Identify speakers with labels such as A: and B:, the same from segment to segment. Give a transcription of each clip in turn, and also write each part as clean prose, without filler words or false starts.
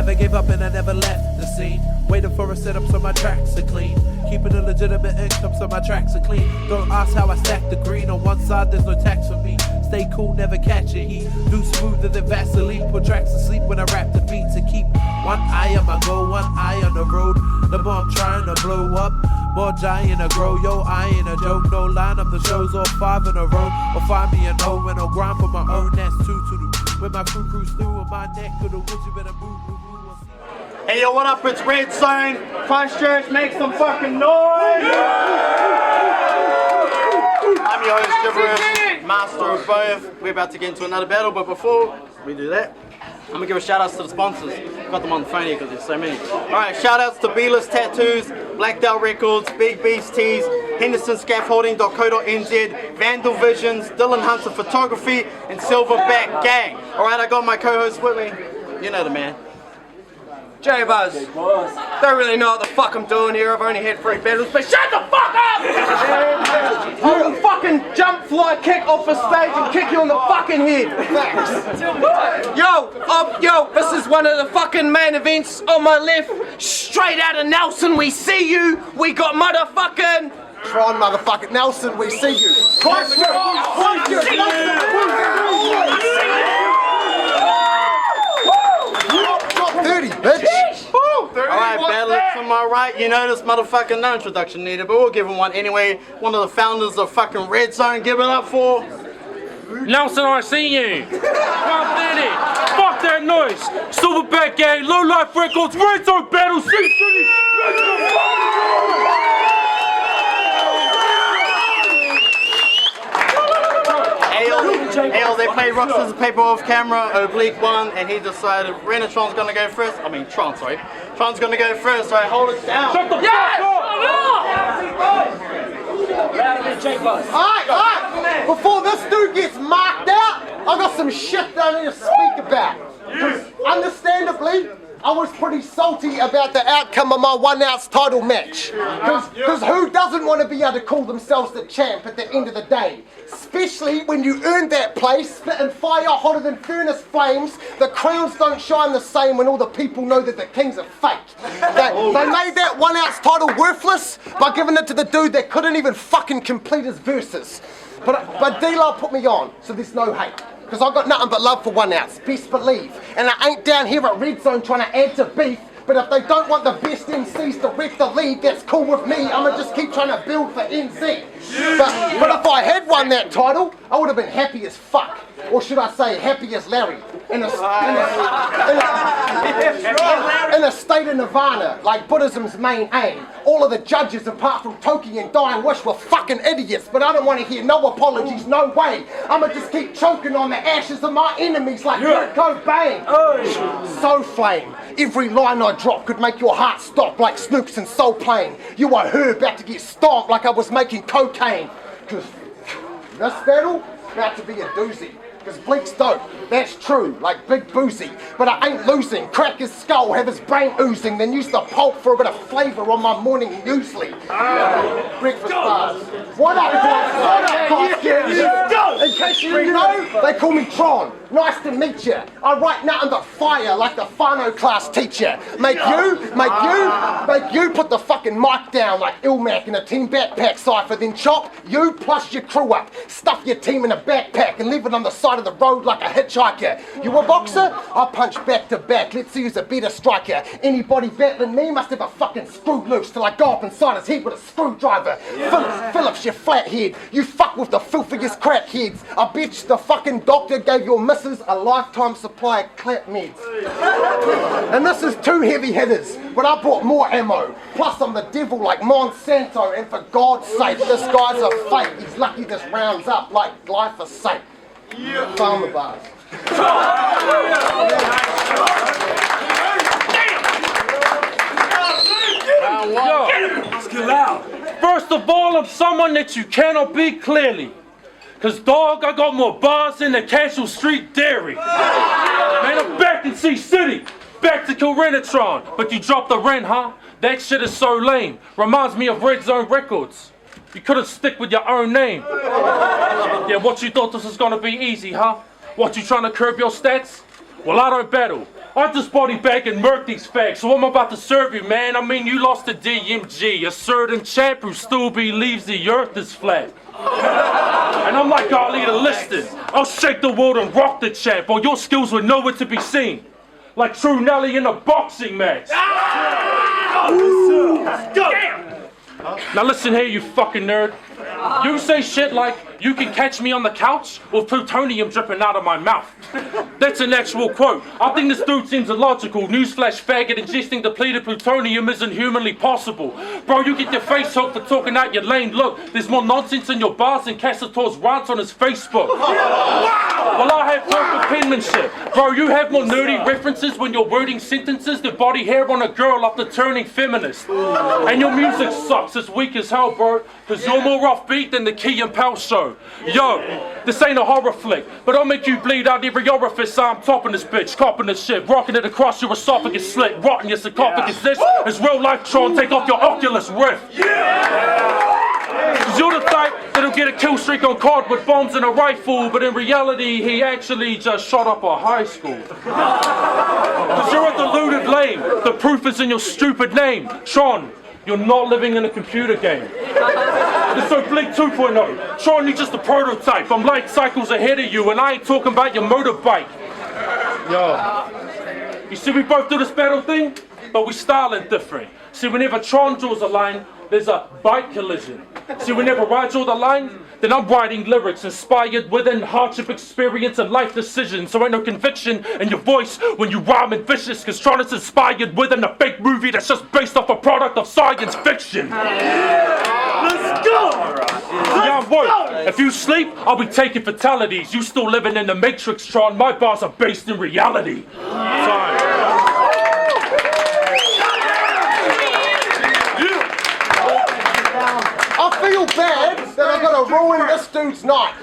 A: never gave up and I never left the scene. Waiting for a setup so my tracks are clean. Keeping a legitimate income so my tracks are clean. Don't ask how I stack the green. On one side there's no tax for me. Stay cool, never catch a heat. Do smoother than Vaseline. Put tracks to sleep when I rap the beat. To keep one eye on my goal, one eye on the road. The more I'm trying to blow up, more giant to grow. Yo, I ain't a joke. No line up the shows all 5 in a row. Or find me an O and I'll grind for my own. That's 2 to do. When my crew cruise through on my neck of the woods, you better move.
B: Hey yo, what up? It's Redzone. Christchurch, make some fucking noise! I'm your host, Gibberish, master of both. We're about to get into another battle, but before we do that, I'm gonna give a shout out to the sponsors. Got them on the phone here because there's so many. Alright, shout outs to Blique Tattoos, Black Dell Records, Big Beast Tees, Henderson Scaffolding.co.nz, Vandal Visions, Dylan Hunter Photography, and Silverback Gang. Alright, I got my co-host with me. You know the man.
C: J-Buzz. Don't really know what the fuck I'm doing here. I've only had 3 battles, but shut the fuck up! I will fucking jump, fly, kick off the stage and kick you in the fucking head. Yo, this is one of the fucking main events on my left. Straight out of Nelson, we see you. We got motherfucking
D: Tron, motherfucking Nelson, we see you.
B: Alright, battlers from my right, you know this motherfucking no introduction needed, but we'll give him one anyway. One of the founders of fucking Redzone, give it up for
E: Nelson, I see you. Fuck that noise. Silverback Gang, Low Life Records, Redzone Battle, C-City.
B: Hey, they play rock, scissors, paper off camera. Blique won, and he decided renatron's gonna go first. I mean, Tron, sorry. Tron's gonna go first, so hold it down.
E: Shut the fuck up!
D: Alright, before this dude gets marked out, I got some shit that I need to speak about. Understandably, I was pretty salty about the outcome of my 1 ounce title match. Because who doesn't want to be able to call themselves the champ at the end of the day? Especially when you earned that place, spitting fire hotter than furnace flames. The crowns don't shine the same when all the people know that the kings are fake. They made that 1 ounce title worthless by giving it to the dude that couldn't even fucking complete his verses. But D-Love put me on, so there's no hate. Because I got nothing but love for 1 ounce, best believe. And I ain't down here at Redzone trying to add to beef. But if they don't want the best MCs to rep the league, that's cool with me. I'ma just keep trying to build for NZ. But if I had won that title, I would have been happy as fuck. Or should I say happy as Larry. In a state of nirvana, like Buddhism's main aim. All of the judges, apart from Toki and Dying Wish, were fucking idiots. But I don't want to hear no apologies, no way. I'ma just keep choking on the ashes of my enemies like Kurt Cobain. So flame. Every line I drop could make your heart stop like Snoops and Soul Plane. You were her about to get stomped like I was making cocaine. Cause this battle about to be a doozy. Because Blique's dope, that's true, like Big Boozy. But I ain't losing, crack his skull, have his brain oozing, then use the pulp for a bit of flavour on my morning muesli. Breakfast bars. What up, In case you didn't know, they call me Tron. Nice to meet you. I write nothing but fire like the Whānau class teacher. Make you put the fucking mic down like Ilmac in a team backpack cipher, then chop you plus your crew up. Stuff your team in a backpack and leave it on the side of the road like a hitchhiker. You a boxer? I punch back to back. Let's see who's a better striker. Anybody battling me must have a fucking screw loose till I go up inside his head with a screwdriver. Phillips, you flathead. You fuck with the filthiest crackheads. I bet the fucking doctor gave your missus a lifetime supply of clap meds. And this is 2 heavy hitters, but I brought more ammo. Plus I'm the devil like Monsanto, and for God's sake, this guy's a fake. He's lucky this rounds up like glyphosate. Farmer bars.
E: Yo, let's get loud. First of all, I'm someone that you cannot beat clearly. Cause dog, I got more bars than the Casual Street Dairy. Man, I'm back in C-City. Back to kill Renatron. But you dropped the rent, huh? That shit is so lame. Reminds me of Redzone Records. You couldn't stick with your own name. Yeah, what you thought this was gonna be easy, huh? What, you trying to curb your stats? Well, I don't battle. I just body bag and murk these facts, so I'm about to serve you, man. I mean, you lost to DMG, a certain champ who still believes the earth is flat. And I'm like Ali the Listed. I'll shake the world and rock the champ, or your skills were nowhere to be seen. Like True Nelly in a boxing match. Now listen here, you fucking nerd. You say shit like, you can catch me on the couch with plutonium dripping out of my mouth. That's an actual quote. I think this dude seems illogical. Newsflash faggot, ingesting depleted plutonium isn't humanly possible. Bro, you get your face hooked for talking out your lane. Look, there's more nonsense in your bars than Cassitor's rants on his Facebook. Well, I have perfect penmanship. Bro, you have more nerdy references when you're wording sentences than body hair on a girl after turning feminist. And your music sucks, it's weak as hell, bro, cause you're more offbeat than the Key and Peele show. Yo, this ain't a horror flick, but I'll make you bleed out every orifice. I'm topping this bitch, copping this shit, rocking it across your esophagus slit, rotting your sarcophagus. This is real life, Tron, take off your Oculus Rift. Cause you're the type that'll get a kill streak on COD with bombs and a rifle, but in reality, he actually just shot up a high school. Cause you're a deluded lame, the proof is in your stupid name. Tron, you're not living in a computer game. It's so Blique 2.0. Tron, you're just a prototype. I'm light cycles ahead of you, and I ain't talking about your motorbike. Yo, you see we both do this battle thing, but we styling different. See, whenever Tron draws a line, there's a bike collision. See, whenever I draw the line, then I'm writing lyrics inspired within hardship experience and life decisions. So ain't no conviction in your voice when you rhyme and vicious, cause Tron is inspired within a fake movie that's just based off a product of science fiction. Let's go! Yeah, I'm woke. If you sleep, I'll be taking fatalities. You still living in the Matrix, Tron. My bars are based in reality. Sorry.
D: I feel bad that I'm gonna ruin this dude's night.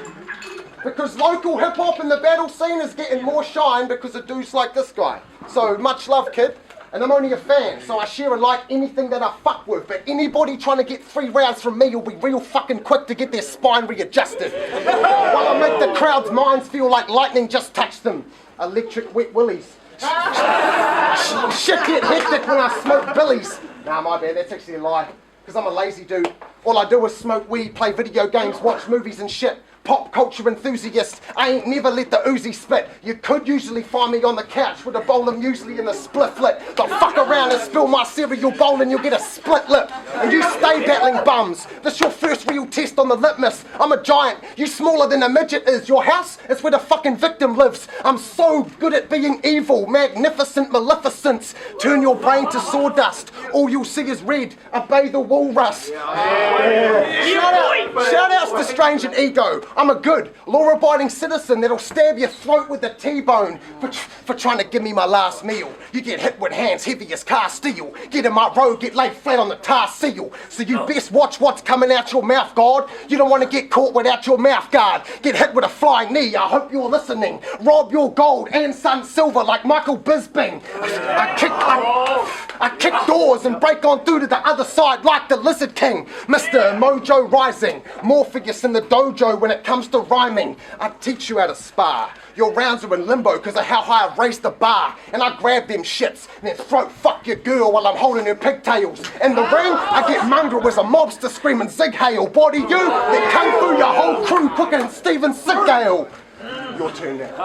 D: Because local hip hop in the battle scene is getting more shine because of dudes like this guy. So much love, kid. And I'm only a fan, so I share and like anything that I fuck with. But anybody trying to get 3 rounds from me will be real fucking quick to get their spine readjusted. While I make the crowd's minds feel like lightning just touched them. Electric wet willies. Shit get hectic when I smoke billies. Nah, my bad, that's actually a lie. Because I'm a lazy dude. All I do is smoke weed, play video games, watch movies and shit. Pop culture enthusiast, I ain't never let the Uzi spit. You could usually find me on the couch with a bowl of muesli and a spliff lit. But fuck around and spill my cereal bowl and you'll get a split lip. And you stay battling bums. This your first real test on the litmus. I'm a giant, you smaller than a midget is. Your house is where the fucking victim lives. I'm so good at being evil, magnificent maleficence. Turn your brain to sawdust. All you'll see is red, obey the walrus. Shout outs to Strange and Ego. I'm a good, law-abiding citizen that'll stab your throat with a T-bone for trying to give me my last meal. You get hit with hands heavy as car steel. Get in my road, get laid flat on the tar seal. So you best watch what's coming out your mouth, God. You don't want to get caught without your mouth guard. Get hit with a flying knee, I hope you're listening. Rob your gold and sun silver like Michael Bisping. I kick doors and break on through to the other side like the Lizard King. Mr. Mojo Rising, Morpheus in the dojo when it comes to rhyming. I teach you how to spar. Your rounds are in limbo because of how high I've raised the bar. And I grab them shits and then throat fuck your girl while I'm holding her pigtails. In the ring, I get mongrel as a mobster screaming zig hail. Body you, then come through your whole crew quicker than Steven Seagal. Your turn now.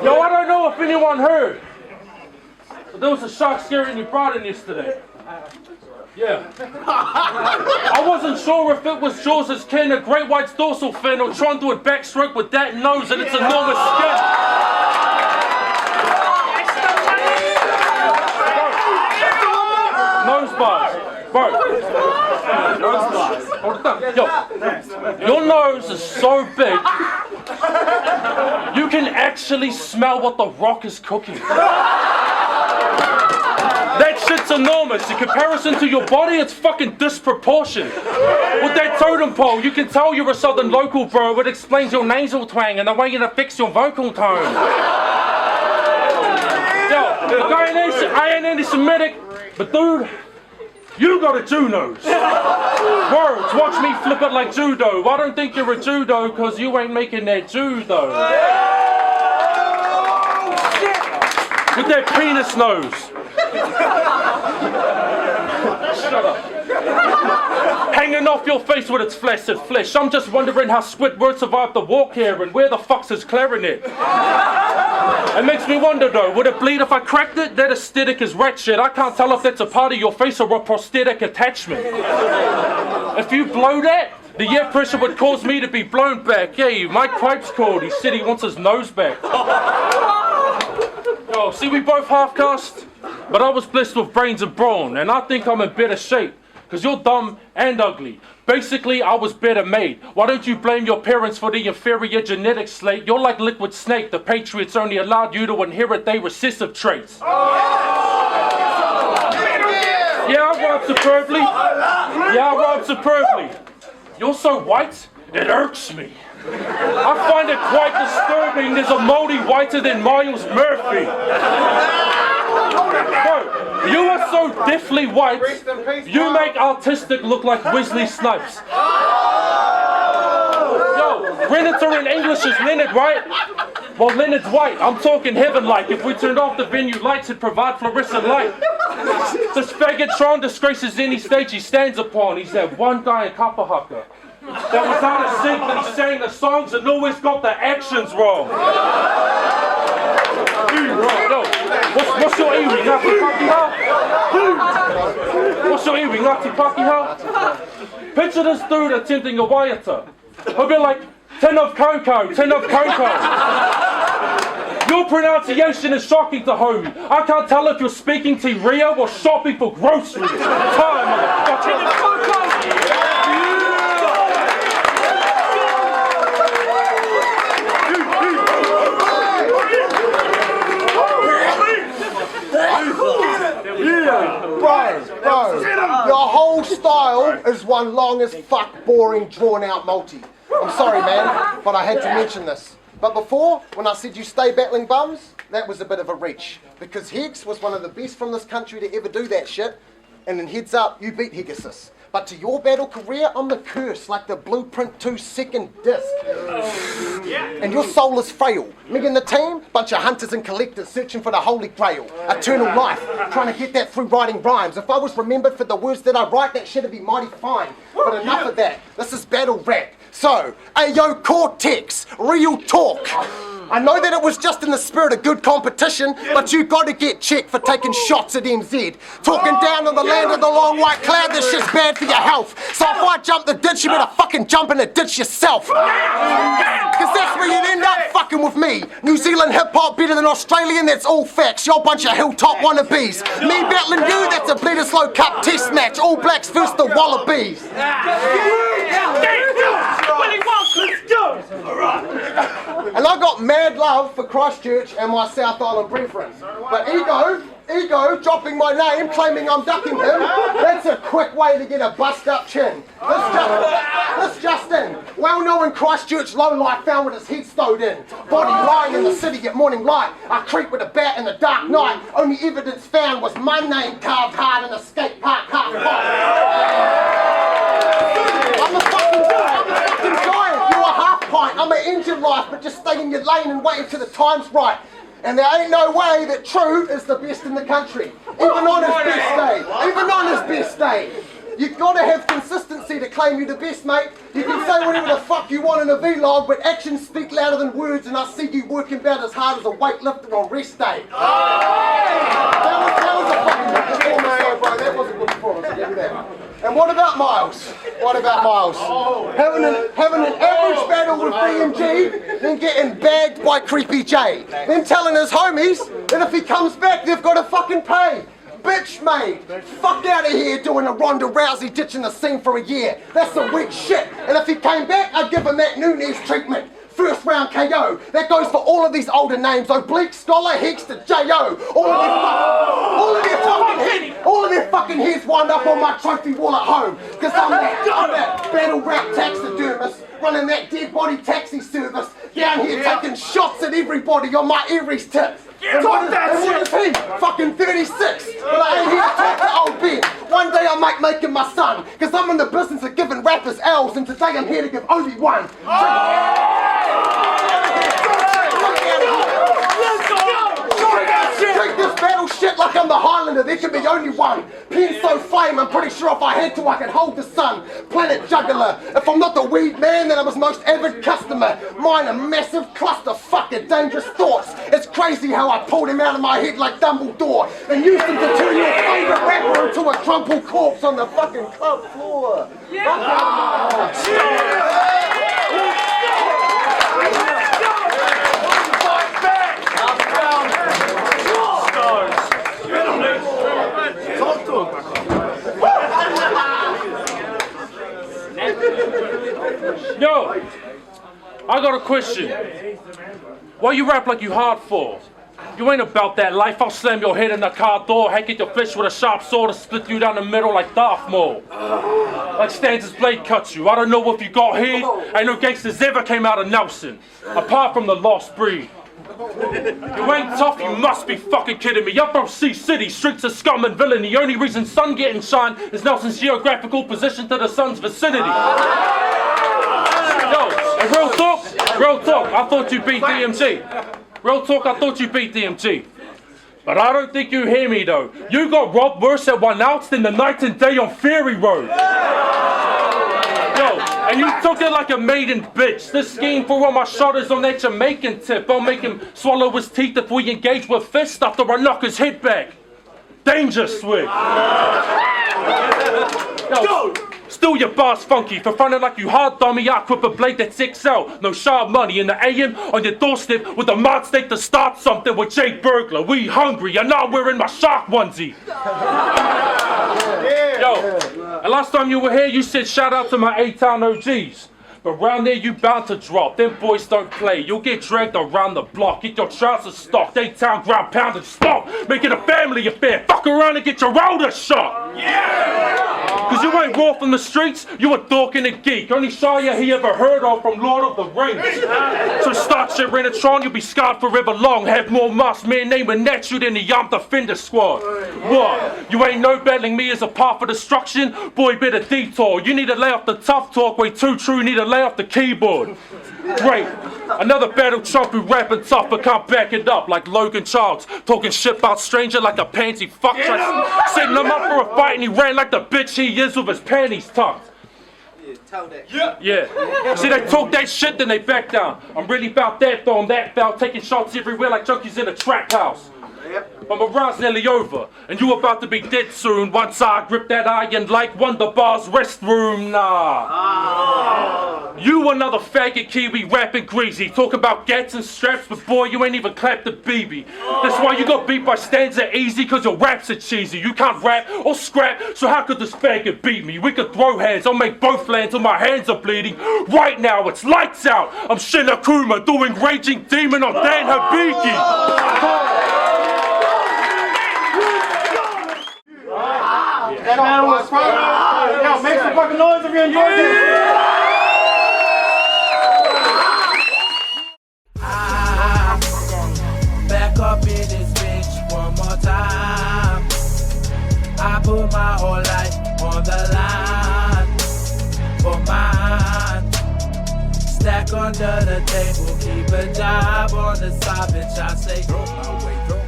E: Yo, I don't know if anyone heard, but there was a shark scaring your broad yesterday. Yeah. I wasn't sure if it was Jaws' kin, a great white's dorsal fin, or trying to do a backstroke with that nose and its enormous skin. Nose bars. Bro. Nose bars. Hold it down. Yo. Your nose is so big, you can actually smell what the Rock is cooking. That shit's enormous. In comparison to your body, it's fucking disproportionate. With that totem pole, you can tell you're a southern local, bro. It explains your nasal twang and the way it affects your vocal tone. Yo, I ain't anti-Semitic, but dude, You got a Jew nose. Words, watch me flip it like judo. I don't think you're a judo because you ain't making that judo. With that penis nose. Shut up. Hanging off your face with its flaccid flesh. I'm just wondering how Squidward survived the walk here and where the fuck's his clarinet? It makes me wonder though, would it bleed if I cracked it? That aesthetic is rat shit. I can't tell if that's a part of your face or a prosthetic attachment. If you blow that, the air pressure would cause me to be blown back. Hey, Mike Pipe's called. He said he wants his nose back. Yo, see, we both half-cast, but I was blessed with brains and brawn, and I think I'm in better shape. Because you're dumb and ugly. Basically, I was better made. Why don't you blame your parents for the inferior genetic slate? You're like Liquid Snake. The Patriots only allowed you to inherit their recessive traits. Yeah, I rhyme superbly. Yeah, I rhyme superbly. You're so white, it irks me. I find it quite disturbing. There's a moldy whiter than Miles Murphy. Bro, you are so deathly white, you make artistic look like Wesley Snipes. Yo, renatron in English is Leonard, right? Well, Leonard's white. I'm talking heaven-like. If we turned off the venue lights, it'd provide fluorescent light. This faggot Tron disgraces any stage he stands upon. He's that one guy in Kapahaka that was out of sync, but he sang the songs and always got the actions wrong. Yo, what's your earring, Nati Pakiha? What's your earring, Nati Pakiha? Picture this dude attempting a waiata. He'll be like, tin of cocoa, tin of cocoa. Your pronunciation is shocking to homie. I can't tell if you're speaking to Rio or shopping for groceries. Time, motherfucker. Tin of cocoa.
D: Bro, your whole style is one long as fuck, boring, drawn out multi. I'm sorry, man, but I had to mention this. But before, when I said you stay battling bums, that was a bit of a reach. Because Chchs was one of the best from this country to ever do that shit. And then heads up, you beat Chchs. But to your battle career, I'm the curse, like the Blueprint 2 second disc. And your soul is frail. Me and the team, bunch of hunters and collectors searching for the holy grail. Eternal life, trying to get that through writing rhymes. If I was remembered for the words that I write, that shit'd be mighty fine. But enough of that, this is battle rap. So, ayo Cortex, real talk. I know that it was just in the spirit of good competition, but you gotta get checked for taking shots at MZ. Talking down on the land of the long white cloud, this shit's bad for your health. So if I jump the ditch, you better fucking jump in the ditch yourself. Cause that's where you'd end up fucking with me. New Zealand hip-hop better than Australian, that's all facts. You're a bunch of hilltop wannabes. Me battling you, that's a Bledisloe Cup test match. All Blacks versus the Wallabies. And I got mad love for Christchurch and my South Island brethren. But ego, dropping my name, claiming I'm ducking him, that's a quick way to get a bust-up chin. This Justin, well-known Christchurch lowlife found with his head stowed in. Body lying in the city at morning light. I creep with a bat in the dark night. Only evidence found was my name carved hard in a skate park half I'm a fucking giant. You're a half pint. I'm an engine life, but just stay in your lane and wait until the time's right. And there ain't no way that True is the best in the country. Even on his best day. You've got to have consistency to claim you're the best, mate. You can say whatever the fuck you want in a vlog, but actions speak louder than words, and I see you working about as hard as a weightlifter on rest day. That was a fucking good performance, though, bro. That was a good performance, I'll give you that. And what about Miles? Having an average battle with BMG, then getting bagged by Creepy J. Then telling his homies that if he comes back, they've got to fucking pay. Bitch, mate, fuck out of here doing a Ronda Rousey ditching the scene for a year. That's some weak shit. And if he came back, I'd give him that Nunes treatment. First round KO. That goes for all of these older names. Blique, Scholar, Chchs to J.O. All of their fucking heads wind up on my trophy wall at home. Cause I'm that battle rap taxidermist running that dead body taxi service down here taking shots at everybody on my Aries tips. And what is he? Fucking 36. But I ain't here to talk to old Ben. One day I Cause I'm in the business of giving rappers L's, and today I'm here to give only one. Treat this battle shit like I'm the Highlander, there can be only one. Pen so flame, I'm pretty sure if I had to I could hold the sun. Planet juggler, if I'm not the weed man then I'm his most avid customer. Mine a massive clusterfuck of dangerous thoughts. It's crazy how I pulled him out of my head like Dumbledore and used him to turn your favourite rapper into a crumpled corpse on the fucking club floor.
E: Yo, I got a question. Why you rap like you hard for? You ain't about that life. I'll slam your head in the car door, hack at your fish with a sharp sword, and split you down the middle like Darth Maul. Like Stan's blade cuts you. I don't know if you got hit. Ain't no gangsters ever came out of Nelson, apart from the lost breed. You ain't tough, you must be fucking kidding me. I'm from C-City, streets of scum and villainy. The only reason sun getting shine is Nelson's geographical position to the sun's vicinity. Yo, and real talk, I thought you beat DMG. Real talk, I thought you beat DMG. But I don't think you hear me though. You got robbed worse at 1 ounce than the night and day on Ferry Road. Yo, and you took it like a maiden bitch. This scheme for all my shoulders on that Jamaican tip. I'll make him swallow his teeth if we engage with fist after I knock his head back. Danger swig. Yo, still your bars funky. For fronting like you hard dummy, I equip a blade that's XL. No sharp money in the AM on your doorstep with a mod steak to start something with Jake Burglar. We hungry and I'm wearing my shark onesie. Yo, and last time you were here, you said shout out to my A-Town OGs. But round there you bound to drop, them boys don't play. You'll get dragged around the block, get your trousers stocked, A-Town ground pound and stop. Make it a family affair, fuck around and get your roller shot. Yeah! Cause you ain't raw from the streets, you a dork and a geek. Only Shia he ever heard of from Lord of the Rings. So start shit renatron, you'll be scarred forever long. Have more moss, man naming at you than the Yam Defender squad. What? You ain't no battling me as a path of destruction? Boy, bit a detour. You need to lay off the tough talk, way too true, need to lay off the keyboard. Great. Another battle chump who rapping tough but can't back it up like Logan Charles. Talking shit about stranger like a pansy fuck. Setting him up for a fight and he ran like the bitch he is with his panties tucked. Yeah. See, they talk that shit, then they back down. I'm really about that though, I'm that foul, taking shots everywhere like junkies in a trap house. But my round's nearly over, and you about to be dead soon. Once I grip that iron like Wonder Bar's restroom, nah. You another faggot Kiwi rapping greasy, talk about gats and straps, but boy, you ain't even clapped the BB. That's why you got beat by Stanza easy, cause your raps are cheesy. You can't rap or scrap, so how could this faggot beat me? We could throw hands, I'll make both land till my hands are bleeding. Right now, it's lights out. I'm Shin Akuma doing Raging Demon on Dan Hibiki.
B: That battle was fun. Yo, make some fucking noise if you enjoyed it.
A: Back up in this bitch one more time. I put my whole life on the line for mine. Stack under the table, keep a job on the side, bitch. I say, throw my way, throw